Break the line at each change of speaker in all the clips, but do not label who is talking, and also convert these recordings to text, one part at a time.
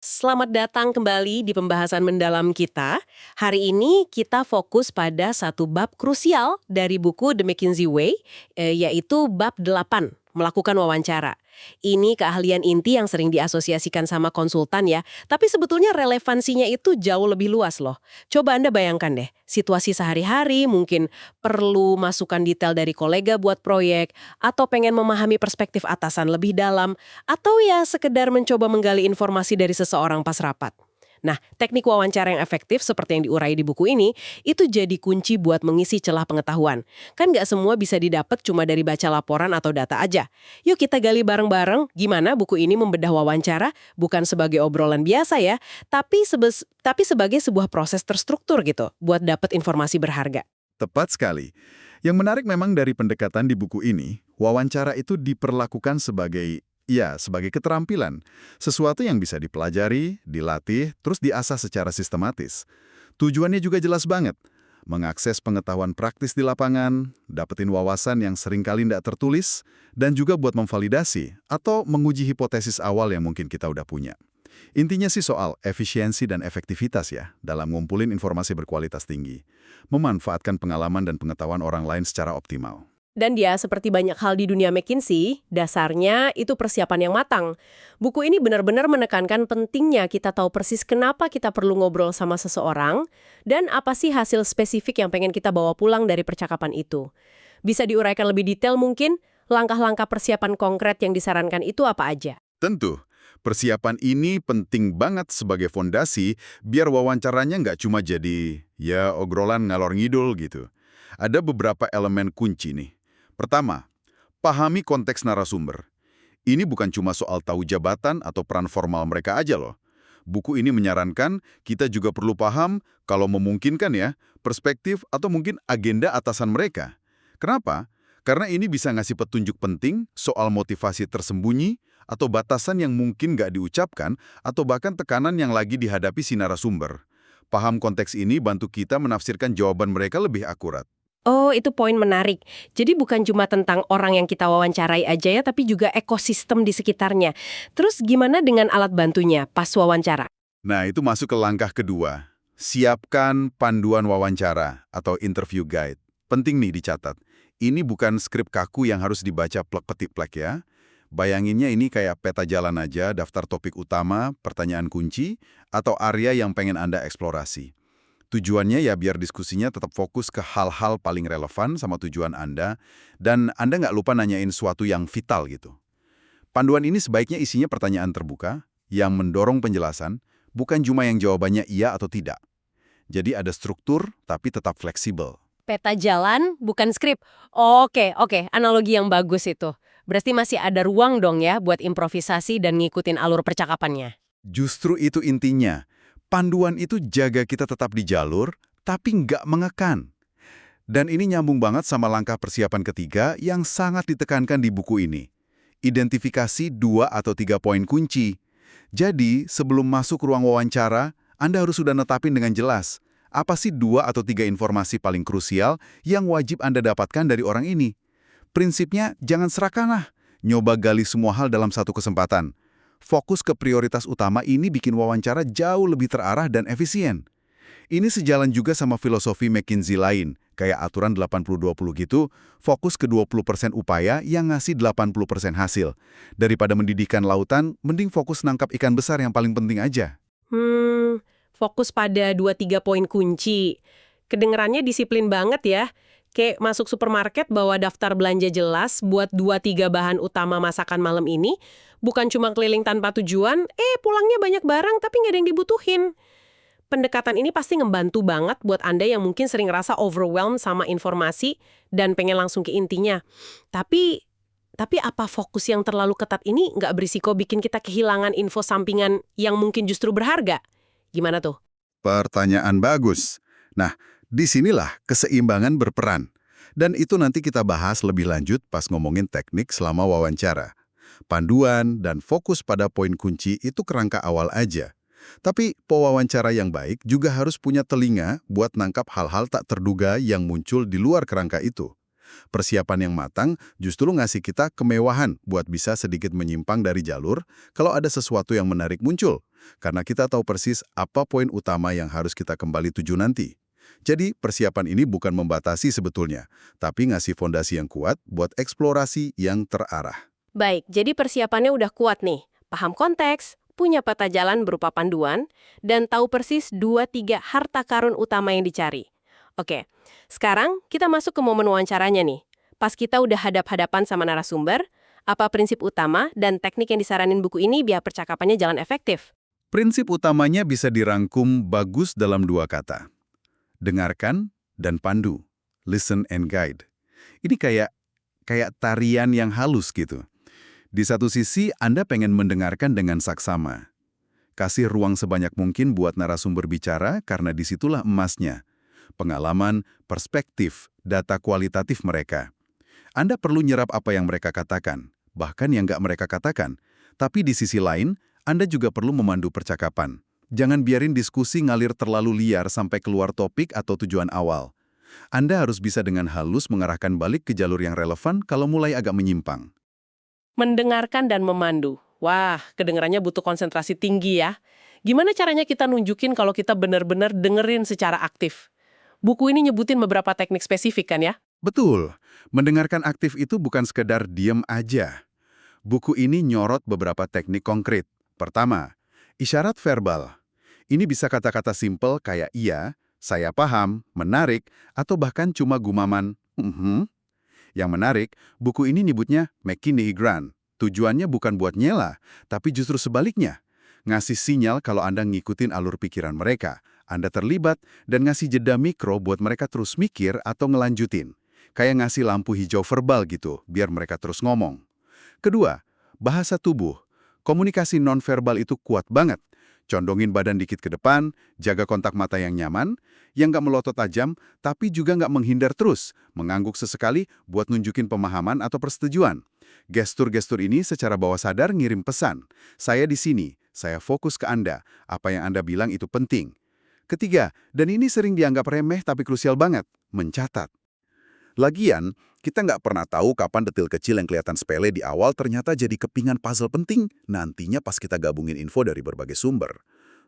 Selamat datang kembali di pembahasan mendalam kita. Hari ini kita fokus pada satu bab krusial dari buku The McKinsey Way, yaitu bab 8, melakukan wawancara. Ini keahlian inti yang sering diasosiasikan sama konsultan ya, tapi sebetulnya relevansinya itu jauh lebih luas loh. Coba Anda bayangkan deh, situasi sehari-hari mungkin perlu masukan detail dari kolega buat proyek, atau pengen memahami perspektif atasan lebih dalam, atau ya sekedar mencoba menggali informasi dari seseorang pas rapat. Nah, teknik wawancara yang efektif seperti yang diurai di buku ini, itu jadi kunci buat mengisi celah pengetahuan. Kan nggak semua bisa didapat cuma dari baca laporan atau data aja. Yuk kita gali bareng-bareng gimana buku ini membedah wawancara, bukan sebagai obrolan biasa ya, tapi sebagai sebuah proses terstruktur gitu, buat dapat informasi berharga.
Tepat sekali. Yang menarik memang dari pendekatan di buku ini, wawancara itu diperlakukan sebagai keterampilan. Sesuatu yang bisa dipelajari, dilatih, terus diasah secara sistematis. Tujuannya juga jelas banget. Mengakses pengetahuan praktis di lapangan, dapetin wawasan yang seringkali tidak tertulis, dan juga buat memvalidasi atau menguji hipotesis awal yang mungkin kita udah punya. Intinya sih soal efisiensi dan efektivitas ya, dalam ngumpulin informasi berkualitas tinggi. Memanfaatkan pengalaman dan pengetahuan orang lain secara optimal.
Dan dia, seperti banyak hal di dunia McKinsey, dasarnya itu persiapan yang matang. Buku ini benar-benar menekankan pentingnya kita tahu persis kenapa kita perlu ngobrol sama seseorang, dan apa sih hasil spesifik yang pengen kita bawa pulang dari percakapan itu. Bisa diuraikan lebih detail mungkin, langkah-langkah persiapan konkret yang disarankan itu apa aja?
Tentu, persiapan ini penting banget sebagai fondasi biar wawancaranya nggak cuma jadi, ya obrolan ngalor ngidul gitu. Ada beberapa elemen kunci nih. Pertama, pahami konteks narasumber. Ini bukan cuma soal tahu jabatan atau peran formal mereka aja loh. Buku ini menyarankan kita juga perlu paham, kalau memungkinkan ya, perspektif atau mungkin agenda atasan mereka. Kenapa? Karena ini bisa ngasih petunjuk penting soal motivasi tersembunyi atau batasan yang mungkin nggak diucapkan atau bahkan tekanan yang lagi dihadapi si narasumber. Paham konteks ini bantu kita menafsirkan jawaban mereka lebih akurat.
Oh, itu poin menarik. Jadi bukan cuma tentang orang yang kita wawancarai aja ya, tapi juga ekosistem di sekitarnya. Terus gimana dengan alat bantunya pas wawancara?
Nah, itu masuk ke langkah kedua. Siapkan panduan wawancara atau interview guide. Penting nih dicatat. Ini bukan skrip kaku yang harus dibaca plek-petik-plek ya. Bayanginnya ini kayak peta jalan aja, daftar topik utama, pertanyaan kunci, atau area yang pengen Anda eksplorasi. Tujuannya ya biar diskusinya tetap fokus ke hal-hal paling relevan sama tujuan Anda, dan Anda nggak lupa nanyain sesuatu yang vital gitu. Panduan ini sebaiknya isinya pertanyaan terbuka, yang mendorong penjelasan, bukan cuma yang jawabannya iya atau tidak. Jadi ada struktur, tapi tetap fleksibel.
Peta jalan, bukan skrip. Oke, analogi yang bagus itu. Berarti masih ada ruang dong ya buat improvisasi dan ngikutin alur percakapannya.
Justru itu intinya. Panduan itu jaga kita tetap di jalur, tapi nggak mengekang. Dan ini nyambung banget sama langkah persiapan ketiga yang sangat ditekankan di buku ini. Identifikasi 2 atau 3 poin kunci. Jadi, sebelum masuk ruang wawancara, Anda harus sudah netapin dengan jelas. Apa sih 2 atau 3 informasi paling krusial yang wajib Anda dapatkan dari orang ini? Prinsipnya, jangan serakah. Nyoba gali semua hal dalam satu kesempatan. Fokus ke prioritas utama ini bikin wawancara jauh lebih terarah dan efisien. Ini sejalan juga sama filosofi McKinsey lain, kayak aturan 80-20 gitu, fokus ke 20% upaya yang ngasih 80% hasil. Daripada mendidihkan lautan, mending fokus nangkap ikan besar yang paling penting aja.
Fokus pada 2-3 poin kunci. Kedengerannya disiplin banget ya. Kayak masuk supermarket bawa daftar belanja jelas buat 2-3 bahan utama masakan malam ini, bukan cuma keliling tanpa tujuan, pulangnya banyak barang tapi nggak ada yang dibutuhin. Pendekatan ini pasti ngebantu banget buat Anda yang mungkin sering ngerasa overwhelmed sama informasi dan pengen langsung ke intinya. Tapi apa fokus yang terlalu ketat ini nggak berisiko bikin kita kehilangan info sampingan yang mungkin justru berharga? Gimana tuh?
Pertanyaan bagus. Nah, disinilah keseimbangan berperan. Dan itu nanti kita bahas lebih lanjut pas ngomongin teknik selama wawancara. Panduan dan fokus pada poin kunci itu kerangka awal aja. Tapi pewawancara yang baik juga harus punya telinga buat nangkap hal-hal tak terduga yang muncul di luar kerangka itu. Persiapan yang matang justru ngasih kita kemewahan buat bisa sedikit menyimpang dari jalur kalau ada sesuatu yang menarik muncul, karena kita tahu persis apa poin utama yang harus kita kembali tuju nanti. Jadi, persiapan ini bukan membatasi sebetulnya, tapi ngasih fondasi yang kuat buat eksplorasi yang terarah.
Baik, jadi persiapannya udah kuat nih. Paham konteks, punya peta jalan berupa panduan, dan tahu persis 2-3 harta karun utama yang dicari. Oke, sekarang kita masuk ke momen wawancaranya nih. Pas kita udah hadap-hadapan sama narasumber, apa prinsip utama dan teknik yang disaranin buku ini biar percakapannya jalan efektif?
Prinsip utamanya bisa dirangkum bagus dalam 2 kata. Dengarkan dan pandu. Listen and guide. Ini kayak tarian yang halus gitu. Di satu sisi, Anda pengen mendengarkan dengan saksama. Kasih ruang sebanyak mungkin buat narasumber bicara karena disitulah emasnya. Pengalaman, perspektif, data kualitatif mereka. Anda perlu nyerap apa yang mereka katakan, bahkan yang nggak mereka katakan. Tapi di sisi lain, Anda juga perlu memandu percakapan. Jangan biarin diskusi ngalir terlalu liar sampai keluar topik atau tujuan awal. Anda harus bisa dengan halus mengarahkan balik ke jalur yang relevan kalau mulai agak menyimpang.
Mendengarkan dan memandu. Wah, kedengarannya butuh konsentrasi tinggi ya. Gimana caranya kita nunjukin kalau kita benar-benar dengerin secara aktif? Buku ini nyebutin beberapa teknik spesifik kan ya?
Betul, mendengarkan aktif itu bukan sekedar diem aja. Buku ini nyorot beberapa teknik konkret. Pertama, isyarat verbal. Ini bisa kata-kata simpel kayak iya, saya paham, menarik, atau bahkan cuma gumaman, Yang menarik, buku ini nyebutnya McKinney-Grant. Tujuannya bukan buat nyela, tapi justru sebaliknya. Ngasih sinyal kalau Anda ngikutin alur pikiran mereka, Anda terlibat, dan ngasih jeda mikro buat mereka terus mikir atau ngelanjutin. Kayak ngasih lampu hijau verbal gitu, biar mereka terus ngomong. Kedua, bahasa tubuh. Komunikasi nonverbal itu kuat banget. Condongin badan dikit ke depan, jaga kontak mata yang nyaman, yang nggak melotot tajam, tapi juga nggak menghindar terus, mengangguk sesekali buat nunjukin pemahaman atau persetujuan. Gestur-gestur ini secara bawah sadar ngirim pesan. Saya di sini, saya fokus ke Anda, apa yang Anda bilang itu penting. Ketiga, dan ini sering dianggap remeh tapi krusial banget, mencatat. Lagian, kita nggak pernah tahu kapan detil kecil yang kelihatan sepele di awal ternyata jadi kepingan puzzle penting nantinya pas kita gabungin info dari berbagai sumber.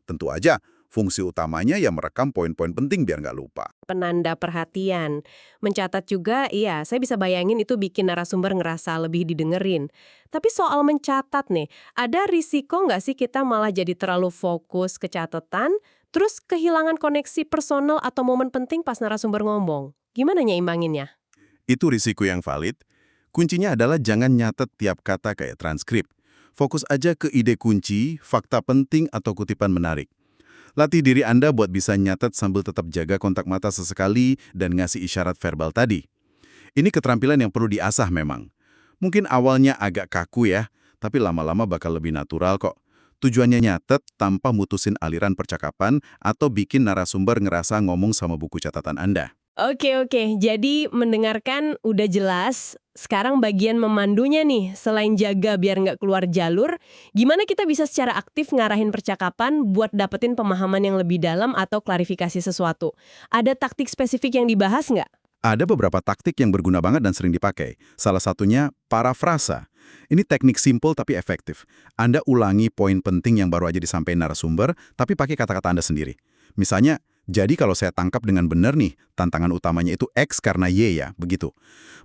Tentu aja, fungsi utamanya ya merekam poin-poin penting biar nggak lupa.
Penanda perhatian. Mencatat juga, iya, saya bisa bayangin itu bikin narasumber ngerasa lebih didengerin. Tapi soal mencatat nih, ada risiko nggak sih kita malah jadi terlalu fokus ke catatan, terus kehilangan koneksi personal atau momen penting pas narasumber ngomong? Gimana nyeimbanginnya?
Itu risiko yang valid. Kuncinya adalah jangan nyatet tiap kata kayak transkrip. Fokus aja ke ide kunci, fakta penting, atau kutipan menarik. Latih diri Anda buat bisa nyatet sambil tetap jaga kontak mata sesekali dan ngasih isyarat verbal tadi. Ini keterampilan yang perlu diasah memang. Mungkin awalnya agak kaku ya, tapi lama-lama bakal lebih natural kok. Tujuannya nyatet tanpa mutusin aliran percakapan atau bikin narasumber ngerasa ngomong sama buku catatan Anda.
Oke, jadi mendengarkan udah jelas. Sekarang bagian memandunya nih, selain jaga biar nggak keluar jalur, gimana kita bisa secara aktif ngarahin percakapan buat dapetin pemahaman yang lebih dalam atau klarifikasi sesuatu? Ada taktik spesifik yang dibahas nggak?
Ada beberapa taktik yang berguna banget dan sering dipakai. Salah satunya parafrasa. Ini teknik simpel tapi efektif. Anda ulangi poin penting yang baru aja disampaikan narasumber, tapi pakai kata-kata Anda sendiri. Misalnya, jadi kalau saya tangkap dengan benar nih, tantangan utamanya itu X karena Y ya, begitu.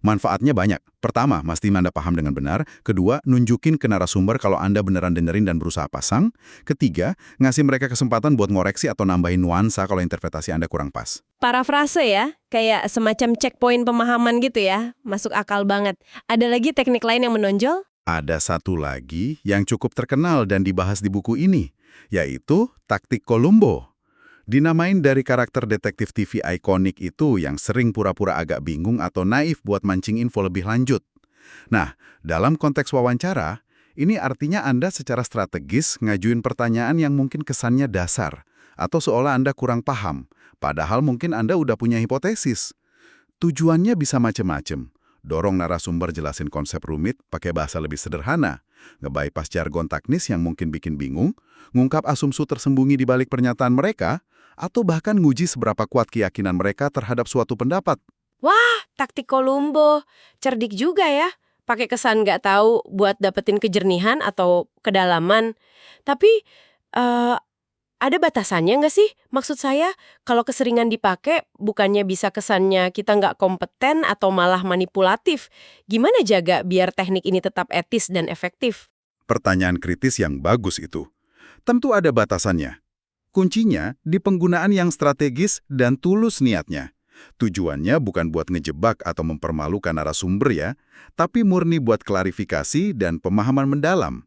Manfaatnya banyak. Pertama, mastiin Anda paham dengan benar. Kedua, nunjukin ke narasumber kalau Anda beneran dengerin dan berusaha pasang. Ketiga, ngasih mereka kesempatan buat ngoreksi atau nambahin nuansa kalau interpretasi Anda kurang pas.
Parafrase ya, kayak semacam checkpoint pemahaman gitu ya, masuk akal banget. Ada lagi teknik lain yang menonjol?
Ada satu lagi yang cukup terkenal dan dibahas di buku ini, yaitu taktik Columbo. Dinamain dari karakter detektif TV ikonik itu yang sering pura-pura agak bingung atau naif buat mancing info lebih lanjut. Nah, dalam konteks wawancara, ini artinya Anda secara strategis ngajuin pertanyaan yang mungkin kesannya dasar, atau seolah Anda kurang paham, padahal mungkin Anda udah punya hipotesis. Tujuannya bisa macem-macem. Dorong narasumber jelasin konsep rumit pakai bahasa lebih sederhana, nge-bypass jargon teknis yang mungkin bikin bingung, ngungkap asumsi tersembunyi di balik pernyataan mereka, atau bahkan nguji seberapa kuat keyakinan mereka terhadap suatu pendapat.
Wah, taktik Columbo. Cerdik juga ya. Pakai kesan nggak tahu buat dapetin kejernihan atau kedalaman. Tapi, eh, ada batasannya nggak sih? Maksud saya, kalau keseringan dipakai, bukannya bisa kesannya kita nggak kompeten atau malah manipulatif. Gimana jaga biar teknik ini tetap etis dan efektif?
Pertanyaan kritis yang bagus itu. Tentu ada batasannya. Kuncinya di penggunaan yang strategis dan tulus niatnya. Tujuannya bukan buat ngejebak atau mempermalukan narasumber ya, tapi murni buat klarifikasi dan pemahaman mendalam.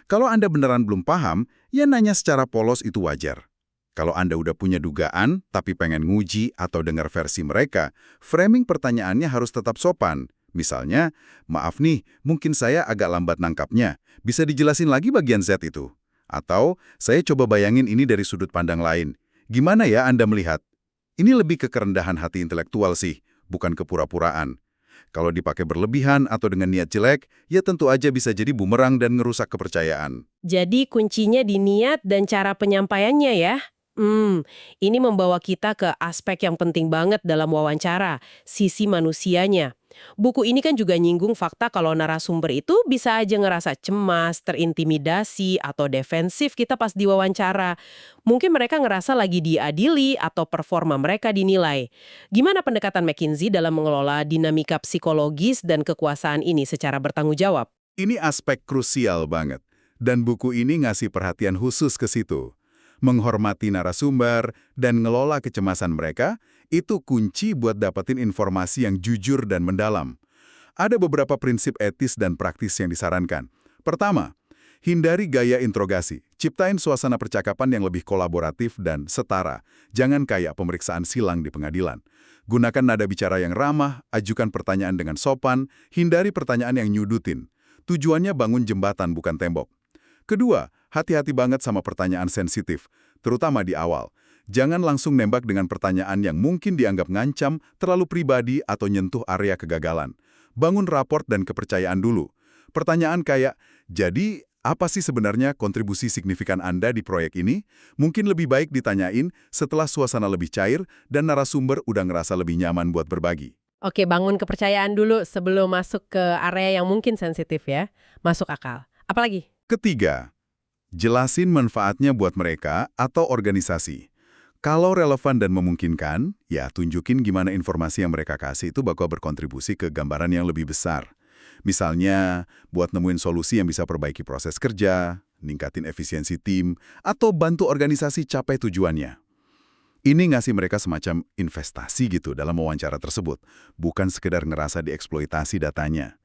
Kalau Anda beneran belum paham, ya nanya secara polos itu wajar. Kalau Anda udah punya dugaan, tapi pengen nguji atau dengar versi mereka, framing pertanyaannya harus tetap sopan. Misalnya, maaf nih, mungkin saya agak lambat nangkapnya. Bisa dijelasin lagi bagian Z itu? Atau, saya coba bayangin ini dari sudut pandang lain. Gimana ya Anda melihat? Ini lebih ke kerendahan hati intelektual sih, bukan kepura-puraan. Kalau dipakai berlebihan atau dengan niat jelek, ya tentu aja bisa jadi bumerang dan ngerusak kepercayaan.
Jadi kuncinya di niat dan cara penyampaiannya ya? Ini membawa kita ke aspek yang penting banget dalam wawancara, sisi manusianya. Buku ini kan juga nyinggung fakta kalau narasumber itu bisa aja ngerasa cemas, terintimidasi, atau defensif kita pas diwawancara. Mungkin mereka ngerasa lagi diadili atau performa mereka dinilai. Gimana pendekatan McKinsey dalam mengelola dinamika psikologis dan kekuasaan ini secara bertanggung jawab?
Ini aspek krusial banget. Dan buku ini ngasih perhatian khusus ke situ. Menghormati narasumber dan ngelola kecemasan mereka, itu kunci buat dapetin informasi yang jujur dan mendalam. Ada beberapa prinsip etis dan praktis yang disarankan. Pertama, hindari gaya interogasi. Ciptain suasana percakapan yang lebih kolaboratif dan setara. Jangan kayak pemeriksaan silang di pengadilan. Gunakan nada bicara yang ramah, ajukan pertanyaan dengan sopan, hindari pertanyaan yang nyudutin. Tujuannya bangun jembatan bukan tembok. Kedua, hati-hati banget sama pertanyaan sensitif, terutama di awal. Jangan langsung nembak dengan pertanyaan yang mungkin dianggap ngancam, terlalu pribadi atau nyentuh area kegagalan. Bangun raport dan kepercayaan dulu. Pertanyaan kayak, jadi apa sih sebenarnya kontribusi signifikan Anda di proyek ini? Mungkin lebih baik ditanyain setelah suasana lebih cair dan narasumber udah ngerasa lebih nyaman buat berbagi.
Oke, bangun kepercayaan dulu sebelum masuk ke area yang mungkin sensitif ya. Masuk akal. Apalagi?
Ketiga, jelasin manfaatnya buat mereka atau organisasi. Kalau relevan dan memungkinkan, ya tunjukin gimana informasi yang mereka kasih itu bakal berkontribusi ke gambaran yang lebih besar. Misalnya, buat nemuin solusi yang bisa perbaiki proses kerja, ningkatin efisiensi tim, atau bantu organisasi capai tujuannya. Ini ngasih mereka semacam investasi gitu dalam wawancara tersebut, bukan sekedar ngerasa dieksploitasi datanya.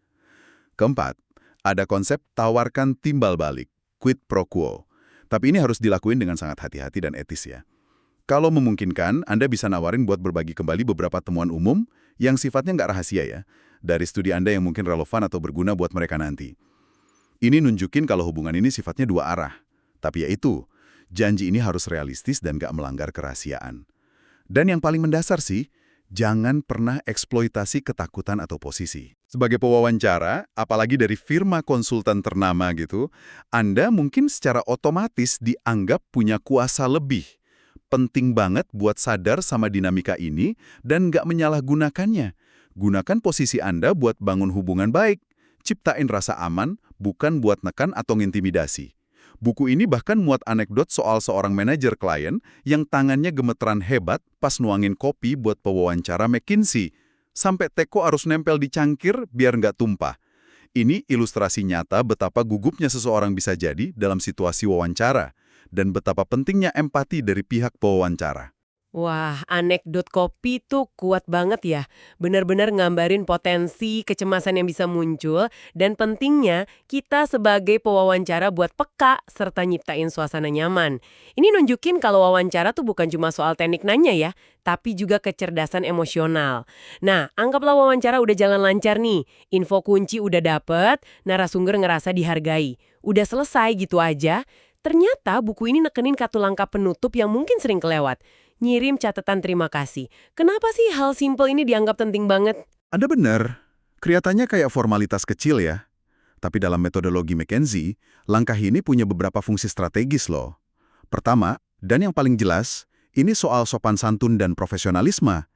Keempat, ada konsep tawarkan timbal balik, quid pro quo. Tapi ini harus dilakuin dengan sangat hati-hati dan etis ya. Kalau memungkinkan, Anda bisa nawarin buat berbagi kembali beberapa temuan umum yang sifatnya nggak rahasia ya, dari studi Anda yang mungkin relevan atau berguna buat mereka nanti. Ini nunjukin kalau hubungan ini sifatnya dua arah. Tapi yaitu, janji ini harus realistis dan nggak melanggar kerahasiaan. Dan yang paling mendasar sih, jangan pernah eksploitasi ketakutan atau posisi. Sebagai pewawancara, apalagi dari firma konsultan ternama gitu, Anda mungkin secara otomatis dianggap punya kuasa lebih. Penting banget buat sadar sama dinamika ini dan nggak menyalahgunakannya. Gunakan posisi Anda buat bangun hubungan baik. Ciptain rasa aman, bukan buat nekan atau ngintimidasi. Buku ini bahkan muat anekdot soal seorang manajer klien yang tangannya gemeteran hebat pas nuangin kopi buat pewawancara McKinsey. Sampai teko harus nempel di cangkir biar nggak tumpah. Ini ilustrasi nyata betapa gugupnya seseorang bisa jadi dalam situasi wawancara dan betapa pentingnya empati dari pihak pewawancara.
Wah, anekdot kopi tuh kuat banget ya. Benar-benar ngambarin potensi kecemasan yang bisa muncul dan pentingnya kita sebagai pewawancara buat peka serta nyiptain suasana nyaman. Ini nunjukin kalau wawancara tuh bukan cuma soal teknik nanya ya, tapi juga kecerdasan emosional. Nah, anggaplah wawancara udah jalan lancar nih, info kunci udah dapet, narasumber ngerasa dihargai. Udah selesai gitu aja. Ternyata buku ini nekenin satu langkah penutup yang mungkin sering kelewat. Ngirim catatan terima kasih. Kenapa sih hal simpel ini dianggap penting banget?
Anda benar, kelihatannya kayak formalitas kecil ya. Tapi dalam metodologi McKinsey, langkah ini punya beberapa fungsi strategis loh. Pertama, dan yang paling jelas, ini soal sopan santun dan profesionalisme.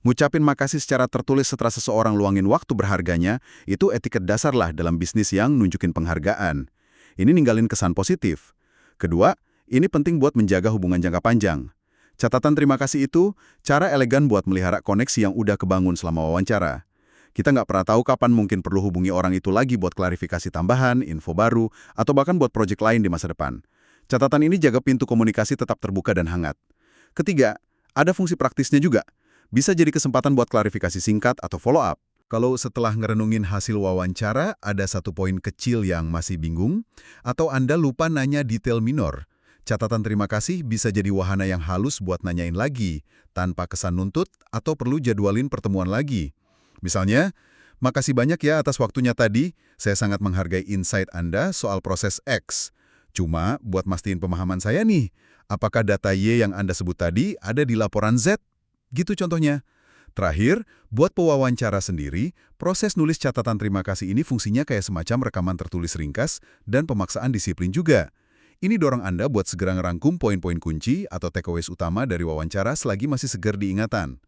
Ngucapin makasih secara tertulis setelah seseorang luangin waktu berharganya, itu etiket dasar lah dalam bisnis yang nunjukin penghargaan. Ini ninggalin kesan positif. Kedua, ini penting buat menjaga hubungan jangka panjang. Catatan terima kasih itu cara elegan buat melihara koneksi yang udah kebangun selama wawancara. Kita nggak pernah tahu kapan mungkin perlu hubungi orang itu lagi buat klarifikasi tambahan, info baru, atau bahkan buat proyek lain di masa depan. Catatan ini jaga pintu komunikasi tetap terbuka dan hangat. Ketiga, ada fungsi praktisnya juga. Bisa jadi kesempatan buat klarifikasi singkat atau follow-up. Kalau setelah ngerenungin hasil wawancara, ada satu poin kecil yang masih bingung, atau Anda lupa nanya detail minor, catatan terima kasih bisa jadi wahana yang halus buat nanyain lagi, tanpa kesan nuntut atau perlu jadwalin pertemuan lagi. Misalnya, makasih banyak ya atas waktunya tadi, saya sangat menghargai insight Anda soal proses X. Cuma, buat mastiin pemahaman saya nih, apakah data Y yang Anda sebut tadi ada di laporan Z? Gitu contohnya. Terakhir, buat pewawancara sendiri, proses nulis catatan terima kasih ini fungsinya kayak semacam rekaman tertulis ringkas dan pemaksaan disiplin juga. Ini dorong Anda buat segera ngerangkum poin-poin kunci atau takeaways utama dari wawancara selagi masih segar diingatan.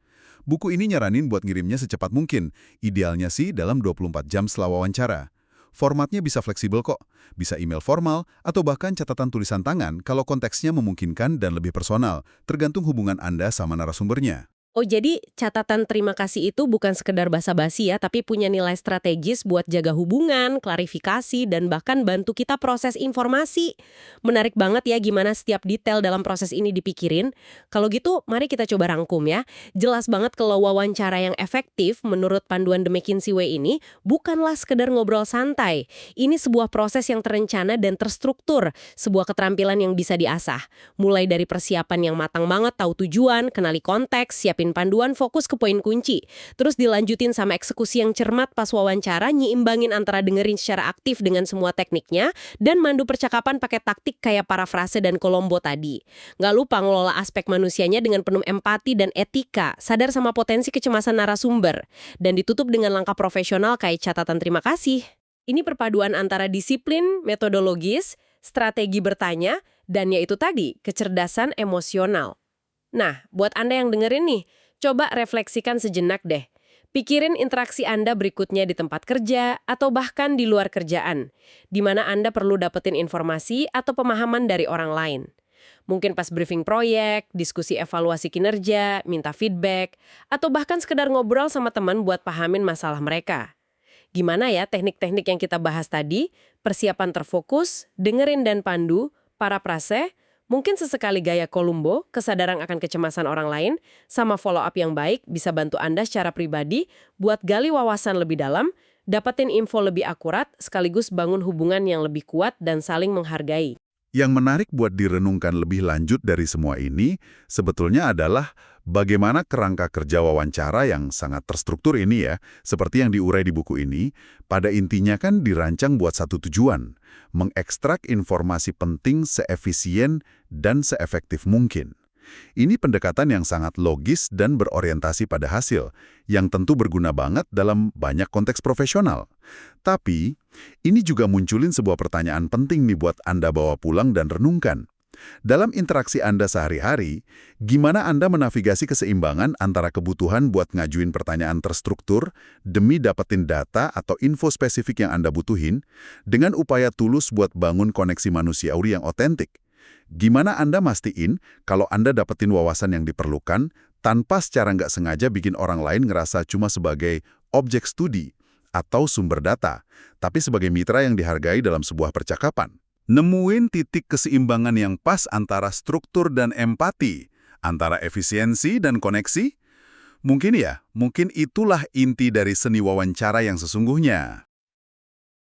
Buku ini nyaranin buat ngirimnya secepat mungkin, idealnya sih dalam 24 jam setelah wawancara. Formatnya bisa fleksibel kok, bisa email formal atau bahkan catatan tulisan tangan kalau konteksnya memungkinkan dan lebih personal, tergantung hubungan Anda sama narasumbernya.
Oh, jadi catatan terima kasih itu bukan sekedar basa-basi ya, tapi punya nilai strategis buat jaga hubungan, klarifikasi, dan bahkan bantu kita proses informasi. Menarik banget ya gimana setiap detail dalam proses ini dipikirin. Kalau gitu, mari kita coba rangkum ya. Jelas banget kalau wawancara yang efektif menurut panduan The McKinsey Way ini bukanlah sekedar ngobrol santai. Ini sebuah proses yang terencana dan terstruktur, sebuah keterampilan yang bisa diasah. Mulai dari persiapan yang matang banget, tahu tujuan, kenali konteks, siapin panduan fokus ke poin kunci. Terus dilanjutin sama eksekusi yang cermat pas wawancara, nyiimbangin antara dengerin secara aktif dengan semua tekniknya, dan mandu percakapan pakai taktik kayak parafrase dan kolombo tadi. Nggak lupa ngelola aspek manusianya dengan penuh empati dan etika, sadar sama potensi kecemasan narasumber, dan ditutup dengan langkah profesional kayak catatan terima kasih. Ini perpaduan antara disiplin, metodologis, strategi bertanya, dan yaitu tadi, kecerdasan emosional. Nah, buat Anda yang dengerin nih, coba refleksikan sejenak deh. Pikirin interaksi Anda berikutnya di tempat kerja atau bahkan di luar kerjaan, di mana Anda perlu dapetin informasi atau pemahaman dari orang lain. Mungkin pas briefing proyek, diskusi evaluasi kinerja, minta feedback, atau bahkan sekedar ngobrol sama teman buat pahamin masalah mereka. Gimana ya teknik-teknik yang kita bahas tadi? Persiapan terfokus, dengerin dan pandu, parafrase, mungkin sesekali gaya Kolumbo, kesadaran akan kecemasan orang lain, sama follow-up yang baik bisa bantu Anda secara pribadi buat gali wawasan lebih dalam, dapetin info lebih akurat, sekaligus bangun hubungan yang lebih kuat dan saling menghargai.
Yang menarik buat direnungkan lebih lanjut dari semua ini, sebetulnya adalah bagaimana kerangka kerja wawancara yang sangat terstruktur ini ya, seperti yang diurai di buku ini, pada intinya kan dirancang buat satu tujuan, mengekstrak informasi penting seefisien dan seefektif mungkin. Ini pendekatan yang sangat logis dan berorientasi pada hasil, yang tentu berguna banget dalam banyak konteks profesional. Tapi, ini juga munculin sebuah pertanyaan penting nih buat Anda bawa pulang dan renungkan. Dalam interaksi Anda sehari-hari, gimana Anda menavigasi keseimbangan antara kebutuhan buat ngajuin pertanyaan terstruktur demi dapetin data atau info spesifik yang Anda butuhin, dengan upaya tulus buat bangun koneksi manusiawi yang otentik? Gimana Anda mastiin kalau Anda dapetin wawasan yang diperlukan tanpa secara nggak sengaja bikin orang lain ngerasa cuma sebagai objek studi atau sumber data, tapi sebagai mitra yang dihargai dalam sebuah percakapan? Nemuin titik keseimbangan yang pas antara struktur dan empati, antara efisiensi dan koneksi? Mungkin itulah inti dari seni wawancara yang sesungguhnya.